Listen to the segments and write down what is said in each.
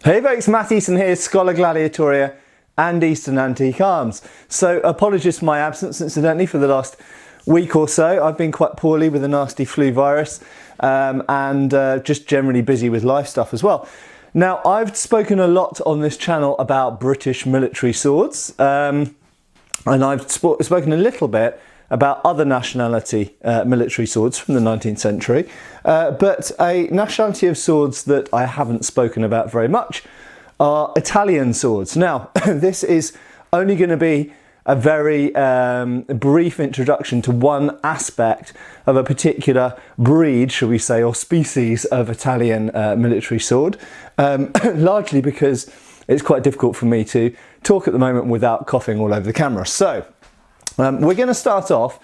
Hey folks, Matt Easton here, Scholar Gladiatoria and Eastern Antique Arms. So apologies for my absence incidentally for the last week or so. I've been quite poorly with a nasty flu virus and just generally busy with life stuff as well. Now, I've spoken a lot on this channel about British military swords and I've spoken a little bit about other nationality military swords from the 19th century, but a nationality of swords that I haven't spoken about very much are Italian swords. Now, this is only going to be a very brief introduction to one aspect of a particular breed, shall we say, or species of Italian military sword, largely because it's quite difficult for me to talk at the moment without coughing all over the camera. So, we're going to start off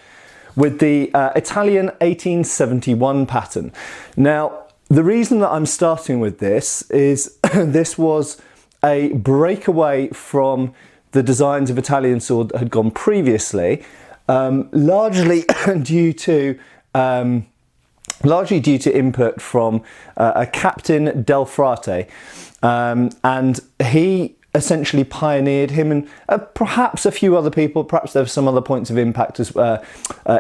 with the Italian 1871 pattern. Now, the reason that I'm starting with this is this was a breakaway from the designs of Italian sword that had gone previously, largely due to input from a Captain Del Frate, and he essentially pioneered, him and perhaps a few other people, perhaps there were some other points of impact as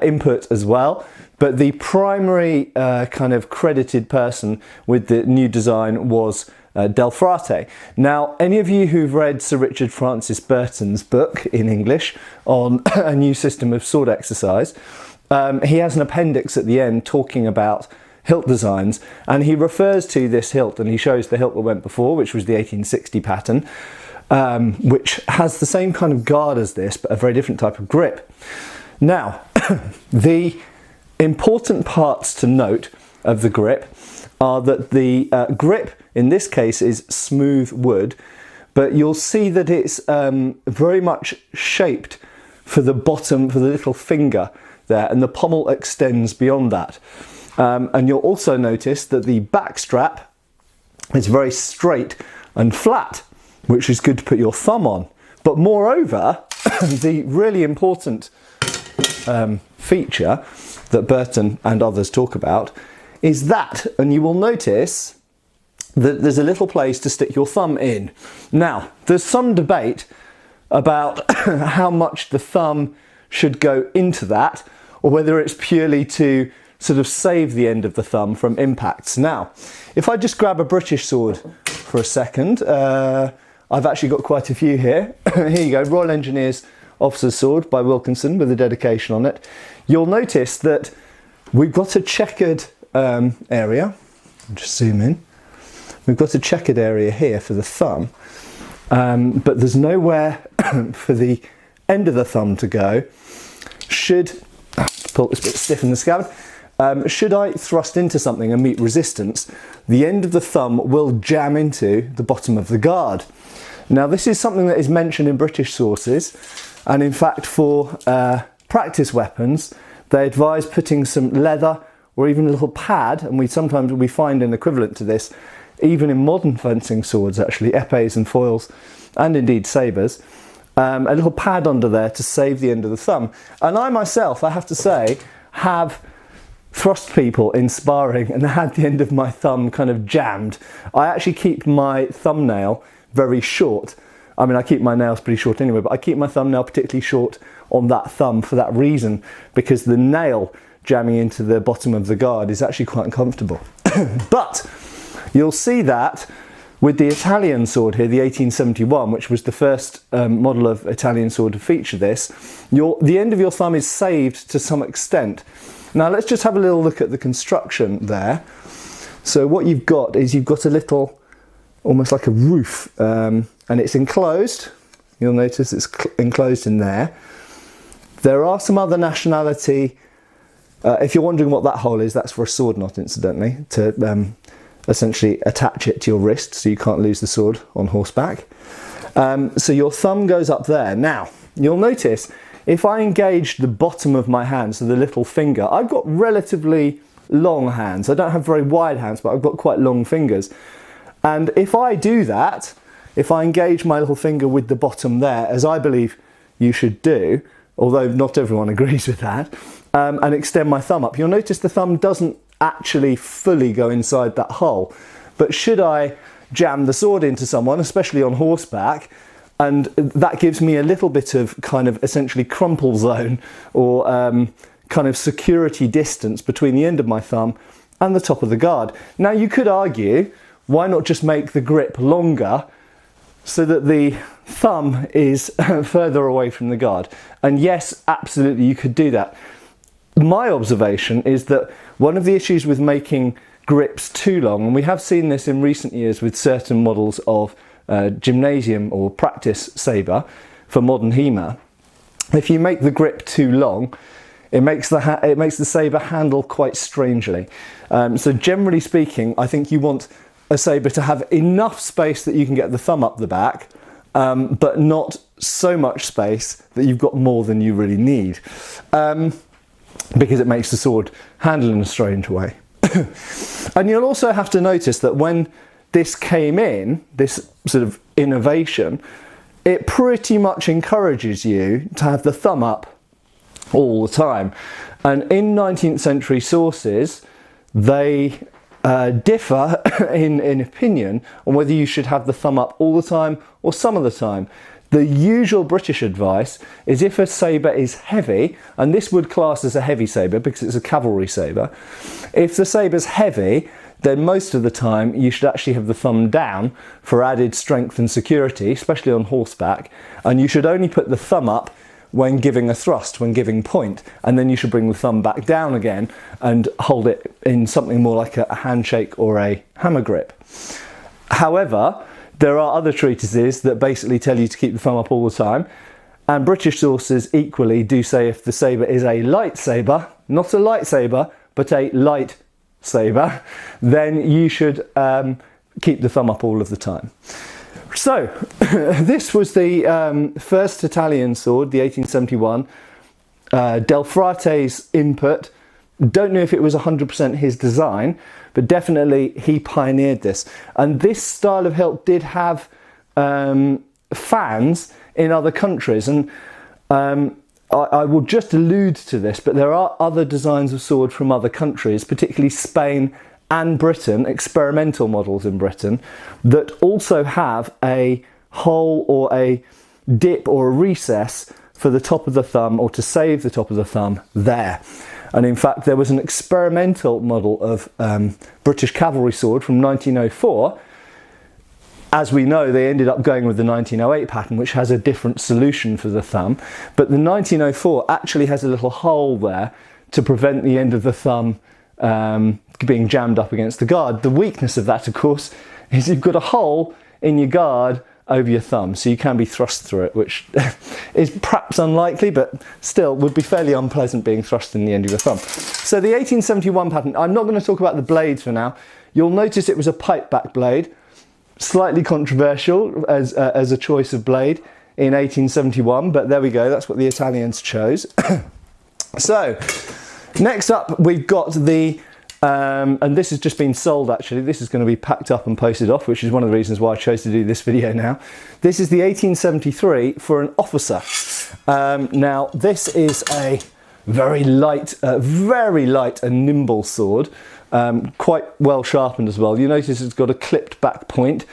input as well, but the primary kind of credited person with the new design was Del Frate. Now, any of you who've read Sir Richard Francis Burton's book in English on a new system of sword exercise, he has an appendix at the end talking about hilt designs, and he refers to this hilt and he shows the hilt that went before, which was the 1860 pattern, which has the same kind of guard as this but a very different type of grip. Now, the important parts to note of the grip are that the grip in this case is smooth wood, but you'll see that it's very much shaped for the bottom, for the little finger there, and the pommel extends beyond that. And you'll also notice that the back strap is very straight and flat, which is good to put your thumb on. But moreover, the really important feature that Burton and others talk about is that, and you will notice that there's a little place to stick your thumb in. Now, there's some debate about how much the thumb should go into that, or whether it's purely to sort of save the end of the thumb from impacts. Now, if I just grab a British sword for a second, I've actually got quite a few here. Here you go, Royal Engineers Officer's Sword by Wilkinson with a dedication on it. You'll notice that we've got a checkered area. I'll just zoom in. We've got a checkered area here for the thumb, but there's nowhere for the end of the thumb to go. Pull this bit stiff in the scabbard. Should I thrust into something and meet resistance, the end of the thumb will jam into the bottom of the guard. Now, this is something that is mentioned in British sources, and in fact for practice weapons they advise putting some leather or even a little pad, and sometimes we find an equivalent to this even in modern fencing swords, actually, épées and foils, and indeed sabres, a little pad under there to save the end of the thumb. And I myself, I have to say, have thrust people in sparring and had the end of my thumb kind of jammed. I actually keep my thumbnail very short. I mean, I keep my nails pretty short anyway, but I keep my thumbnail particularly short on that thumb for that reason, because the nail jamming into the bottom of the guard is actually quite uncomfortable. But you'll see that with the Italian sword here, the 1871, which was the first model of Italian sword to feature this, the end of your thumb is saved to some extent. Now let's just have a little look at the construction there. So what you've got is you've got a little, almost like a roof, and it's enclosed. You'll notice it's enclosed in there. There are some other nationality, if you're wondering what that hole is, that's for a sword knot, incidentally, to essentially attach it to your wrist so you can't lose the sword on horseback. So your thumb goes up there. Now, you'll notice if I engage the bottom of my hand, so the little finger, I've got relatively long hands. I don't have very wide hands, but I've got quite long fingers. And if I do that, if I engage my little finger with the bottom there, as I believe you should do, although not everyone agrees with that, and extend my thumb up, you'll notice the thumb doesn't actually fully go inside that hole. But should I jam the sword into someone, especially on horseback, and that gives me a little bit of kind of essentially crumple zone, or kind of security distance between the end of my thumb and the top of the guard. Now you could argue, why not just make the grip longer so that the thumb is further away from the guard? And yes, absolutely you could do that. My observation is that one of the issues with making grips too long, and we have seen this in recent years with certain models of gymnasium or practice sabre for modern HEMA, if you make the grip too long, it makes the sabre handle quite strangely. So generally speaking, I think you want a sabre to have enough space that you can get the thumb up the back, but not so much space that you've got more than you really need, because it makes the sword handle in a strange way. And you'll also have to notice that when this came in, this sort of innovation, it pretty much encourages you to have the thumb up all the time. And in 19th century sources, they differ in opinion on whether you should have the thumb up all the time or some of the time. The usual British advice is if a sabre is heavy, and this would class as a heavy sabre because it's a cavalry sabre, if the sabre's heavy, then most of the time you should actually have the thumb down for added strength and security, especially on horseback, and you should only put the thumb up when giving a thrust, when giving point, and then you should bring the thumb back down again and hold it in something more like a handshake or a hammer grip. However, there are other treatises that basically tell you to keep the thumb up all the time, and British sources equally do say if the sabre is a light sabre, not a lightsaber, but a light sabre, then you should keep the thumb up all of the time. So, this was the first Italian sword, the 1871, Del Frate's input. Don't know if it was 100% his design, but definitely he pioneered this. And this style of hilt did have fans in other countries, and I will just allude to this, but there are other designs of sword from other countries, particularly Spain and Britain, experimental models in Britain, that also have a hole or a dip or a recess for the top of the thumb, or to save the top of the thumb there. And in fact, there was an experimental model of British cavalry sword from 1904. As we know, they ended up going with the 1908 pattern, which has a different solution for the thumb. But the 1904 actually has a little hole there to prevent the end of the thumb being jammed up against the guard. The weakness of that, of course, is you've got a hole in your guard over your thumb, so you can be thrust through it, which is perhaps unlikely, but still would be fairly unpleasant being thrust in the end of your thumb. So the 1871 pattern, I'm not going to talk about the blades for now. You'll notice it was a pipe back blade, slightly controversial as a choice of blade in 1871, but there we go, that's what the Italians chose. So next up we've got the and this has just been sold actually. This is going to be packed up and posted off, which is one of the reasons why I chose to do this video now. This is the 1873 for an officer. Now this is a very light and nimble sword, quite well sharpened as well. You notice it's got a clipped back point.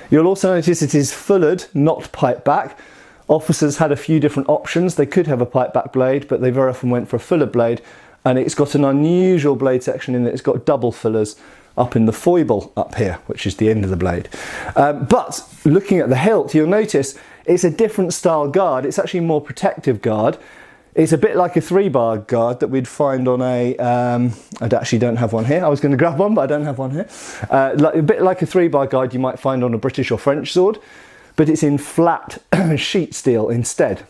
You'll also notice it is fullered, not pipe back. Officers had a few different options. They could have a pipe back blade, but they very often went for a fullered blade. And it's got an unusual blade section in that it's got double fillers up in the foible up here, which is the end of the blade. But looking at the hilt, you'll notice it's a different style guard. It's actually a more protective guard. It's a bit like a 3-bar guard that we'd find on a, I actually don't have one here. I was going to grab one, but I don't have one here. A bit like a 3-bar guard you might find on a British or French sword, but it's in flat sheet steel instead.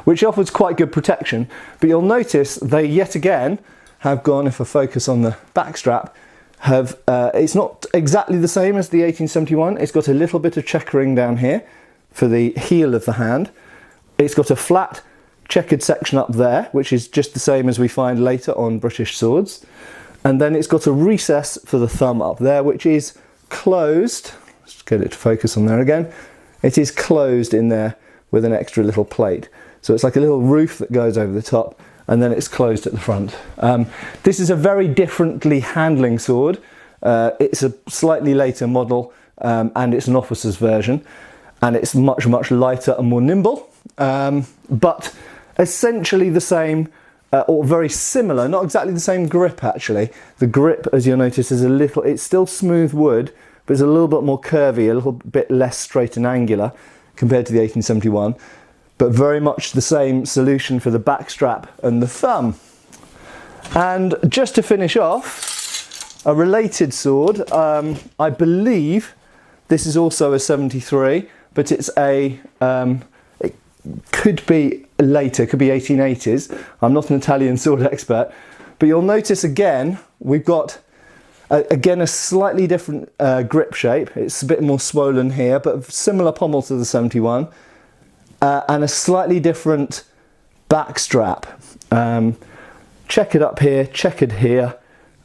Which offers quite good protection, but you'll notice they yet again have gone, if I focus on the back strap, it's not exactly the same as the 1871. It's got a little bit of checkering down here for the heel of the hand. It's got a flat checkered section up there, which is just the same as we find later on British swords, and then it's got a recess for the thumb up there, which is closed. Let's get it to focus on there again. It is closed in there with an extra little plate. So it's like a little roof that goes over the top, and then it's closed at the front. This is a very differently handling sword. It's a slightly later model, and it's an officer's version, and it's much, much lighter and more nimble, but essentially the same, or very similar, not exactly the same grip actually. The grip, as you'll notice, is it's still smooth wood, but it's a little bit more curvy, a little bit less straight and angular compared to the 1871, but very much the same solution for the backstrap and the thumb. And just to finish off, a related sword, I believe this is also a 73, but it's it could be later, could be 1880s. I'm not an Italian sword expert, but you'll notice again, we've got again a slightly different grip shape. It's a bit more swollen here, but similar pommel to the 71, and a slightly different backstrap. Checkered up here, checkered here,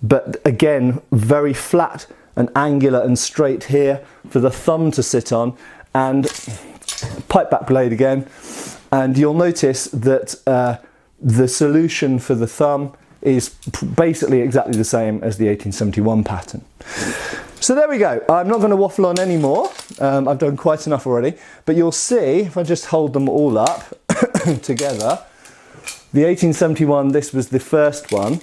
but again very flat and angular and straight here for the thumb to sit on, and pipe back blade again. And you'll notice that the solution for the thumb is basically exactly the same as the 1871 pattern. So there we go. I'm not going to waffle on anymore. I've done quite enough already, but you'll see if I just hold them all up together. The 1871, this was the first one.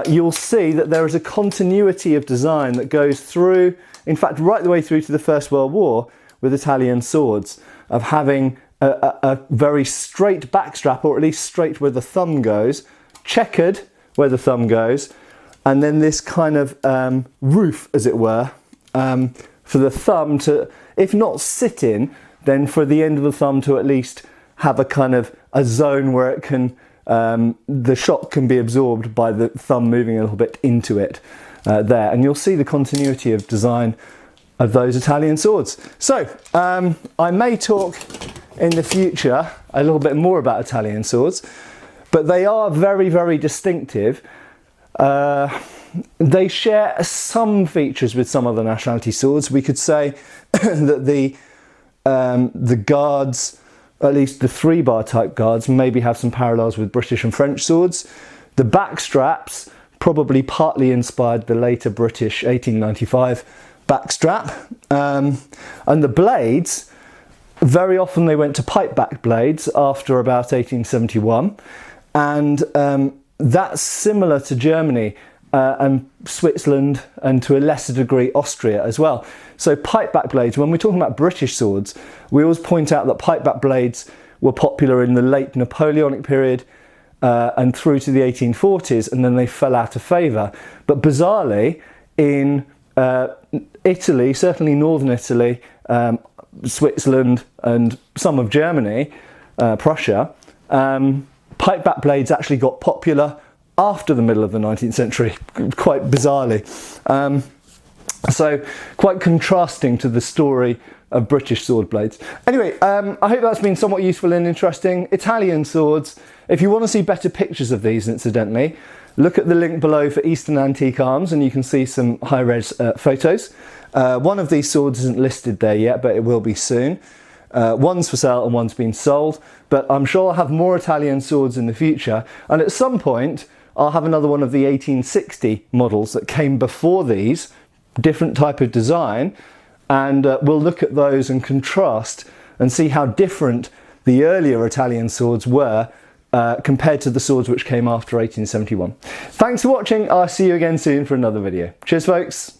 You'll see that there is a continuity of design that goes through, in fact, right the way through to the First World War with Italian swords, of having a very straight backstrap, or at least straight where the thumb goes, checkered where the thumb goes, and then this kind of roof, as it were, for the thumb to, if not sit in, then for the end of the thumb to at least have a kind of a zone where it can, the shock can be absorbed by the thumb moving a little bit into it there. And you'll see the continuity of design of those Italian swords. So I may talk in the future a little bit more about Italian swords, but they are very, very distinctive. They share some features with some other nationality swords. We could say that the guards, at least the 3-bar type guards, maybe have some parallels with British and French swords. The back straps probably partly inspired the later British 1895 backstrap, and the blades, very often they went to pipe back blades after about 1871, and that's similar to Germany and Switzerland, and to a lesser degree Austria as well. So pipe back blades, when we're talking about British swords, we always point out that pipe back blades were popular in the late Napoleonic period and through to the 1840s, and then they fell out of favour. But bizarrely, in Italy, certainly northern Italy, Switzerland and some of Germany, Prussia, pipe back blades actually got popular after the middle of the 19th century, quite bizarrely. So quite contrasting to the story of British sword blades. Anyway, I hope that's been somewhat useful and interesting. Italian swords, if you want to see better pictures of these, incidentally, look at the link below for Eastern Antique Arms and you can see some high-res photos. One of these swords isn't listed there yet, but it will be soon. One's for sale and one's been sold, but I'm sure I'll have more Italian swords in the future, and at some point I'll have another one of the 1860 models that came before these, different type of design, and we'll look at those and contrast and see how different the earlier Italian swords were compared to the swords which came after 1871. Thanks for watching. I'll see you again soon for another video. Cheers, folks.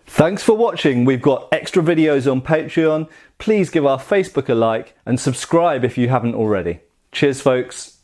Thanks for watching. We've got extra videos on Patreon. Please give our Facebook a like and subscribe if you haven't already. Cheers, folks.